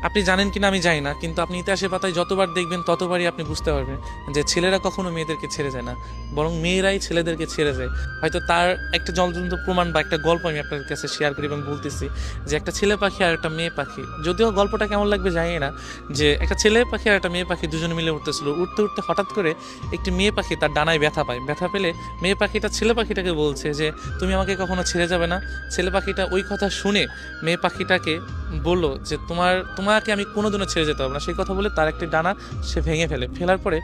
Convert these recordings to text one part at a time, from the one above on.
আপনি জানেন কিনা আমি জানি না, কিন্তু আপনি ইতিহাসের পাতায় যতবার দেখবেন ততবারই আপনি বুঝতে পারবেন যে ছেলেরা কখনো মেয়েদেরকে ছেড়ে যায় না, বরং মেয়েরাই ছেলেদেরকে ছেড়ে যায়। হয়তো তার একটা জ্বলন্ত প্রমাণ বা একটা গল্প আমি আপনার কাছে শেয়ার করি এবং বলতেছি যে একটা ছেলে পাখি আর একটা মেয়ে পাখি, যদিও গল্পটা কেমন লাগবে জানি না, যে একটা ছেলে পাখি আর একটা মেয়ে পাখি দুজনে মিলে উঠতেছিল, উঠতে উঠতে হঠাৎ করে একটি মেয়ে পাখি তার ডানায় ব্যথা পায়। ব্যথা পেলে মেয়ে পাখিটা ছেলে পাখিটাকে বলছে যে তুমি আমাকে কখনো ছেড়ে যাবে না। ছেলে পাখিটা ওই কথা শুনে মেয়ে পাখিটাকে বললো যে তোমাকে আমি কোনোদিনও ছেড়ে যেতে পারবো না। সেই কথা বলে তার একটি ডানা সে ভেঙে ফেলার পরে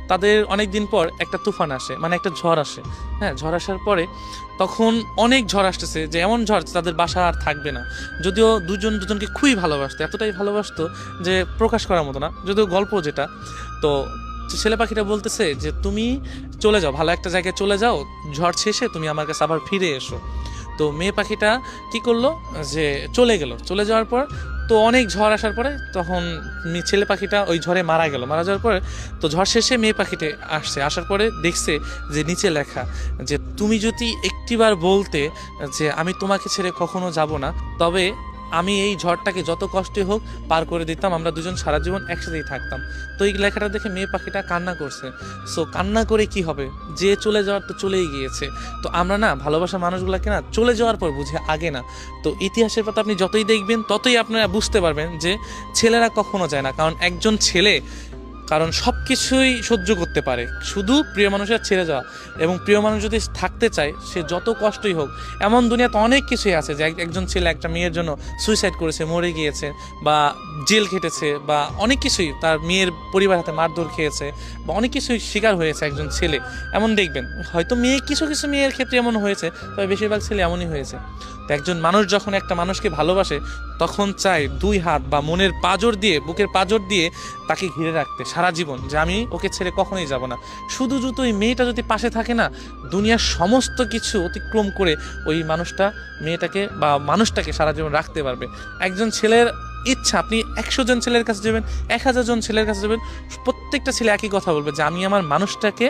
তাদের অনেক দিন পর একটা তুফান আসে, মানে একটা ঝড় আসে। হ্যাঁ, ঝড় আসার পরে তখন অনেক ঝড় আসতেছে, যে এমন ঝড় তাদের বাসা আর থাকবে না। যদিও দুজন দুজনকে খুবই ভালোবাসতো, এতটাই ভালোবাসতো যে প্রকাশ করার মতো না, যদিও গল্প যেটা। তো ছেলে পাখিটা বলতেছে যে তুমি চলে যাও, ভালো একটা জায়গায় চলে যাও, ঝড় শেষে তুমি আমার কাছে আবার ফিরে এসো। তো মেয়ে পাখিটা কি করলো, যে চলে যাওয়ার পর তো অনেক ঝড় আসার পরে তখন ছেলে পাখিটা ওই ঝড়ে মারা যাওয়ার পরে তো ঝড় শেষে মেয়ে পাখিটা আসার পরে দেখছে যে নিচে লেখা যে তুমি যদি একটিবার বলতে যে আমি তোমাকে ছেড়ে কখনো যাব না, তবে আমি এই ঝড়টাকে যত কষ্টই হোক পার করে দিতাম, আমরা দুজন সারা জীবন একসাথেই থাকতাম। তো এই লেখাটা দেখে মেয়ে পাখিটা কান্না করছে। সো কান্না করে কি হবে, যে চলে যাওয়ার তো চলেই গিয়েছে। তো আমরা না ভালোবাসা মানুষগুলোকে না চলে যাওয়ার পর বুঝে, আগে না। তো ইতিহাসের পাতা আপনি যতই দেখবেন ততই আপনারা বুঝতে পারবেন যে ছেলেরা কখনো যায় না, কারণ একজন ছেলে কারণ সব কিছুই সহ্য করতে পারে, শুধু প্রিয় মানুষের ছেড়ে যাওয়া। এবং প্রিয় মানুষ যদি থাকতে চায় সে যত কষ্টই হোক, এমন দুনিয়াতে অনেক কিছুই আছে যে একজন ছেলে একটা মেয়ের জন্য সুইসাইড করেছে, মরে গিয়েছে, বা জেল খেটেছে, বা অনেক কিছুই তার মেয়ের পরিবার হাতে মারধর খেয়েছে, বা অনেক কিছুই শিকার হয়েছে একজন ছেলে। এমন দেখবেন হয়তো কিছু কিছু মেয়ের ক্ষেত্রে এমন হয়েছে, তবে বেশিরভাগ ছেলে এমনই হয়েছে। তো একজন মানুষ যখন একটা মানুষকে ভালোবাসে তখন চায় দুই হাত বা মনের পাঁজর দিয়ে, বুকের পাঁজর দিয়ে তাকে ঘিরে রাখতে সারা জীবন, যে আমি ওকে ছেড়ে কখনোই যাব না। শুধু যদি ওই মেয়েটা যদি পাশে থাকে না, দুনিয়ার সমস্ত কিছু অতিক্রম করে ওই মেয়েটাকে বা মানুষটাকে সারা জীবন রাখতে পারবে। একজন ছেলের ইচ্ছা, আপনি 100 জন ছেলের কাছে যাবেন, 1000 জন ছেলের কাছে যাবেন, প্রত্যেকটা ছেলে একই কথা বলবে যে আমি আমার মানুষটাকে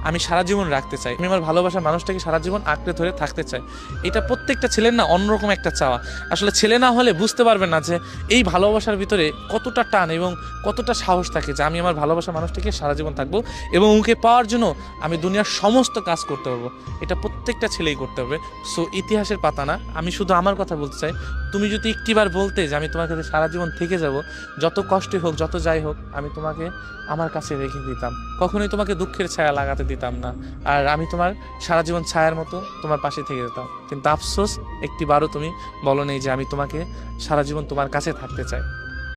আমি সারা জীবন রাখতে চাই, আমি আমার ভালোবাসার মানুষটাকে সারা জীবন আঁকড়ে ধরে থাকতে চাই। এটা প্রত্যেকটা ছেলের না অন্যরকম একটা চাওয়া। আসলে ছেলে না হলে বুঝতে পারবেন না যে এই ভালোবাসার ভিতরে কতটা টান এবং কতটা সাহস থাকে, যে আমি আমার ভালোবাসার মানুষটাকে সারা জীবন থাকবো এবং ওকে পাওয়ার জন্য আমি দুনিয়ার সমস্ত কাজ করতে পারবো। এটা প্রত্যেকটা ছেলেই করতে হবে। সো ইতিহাসের পাতা না, আমি শুধু আমার কথা বলতে চাই, তুমি যদি একটিবার বলতে যে আমি তোমার কাছে সারা জীবন থেকে যাব, যত কষ্টই হোক যত যাই হোক আমি তোমাকে আমার কাছে রেখে দিতাম, কখনোই তোমাকে দুঃখের ছায়া লাগাতে দিতাম না, আর আমি তোমার সারা জীবন ছায়ার মতো তোমার পাশে থেকে যেতাম। কিন্তু আফসোস একটিবারও তুমি বলো নেই যে আমি তোমাকে সারা জীবন তোমার কাছে থাকতে চাই।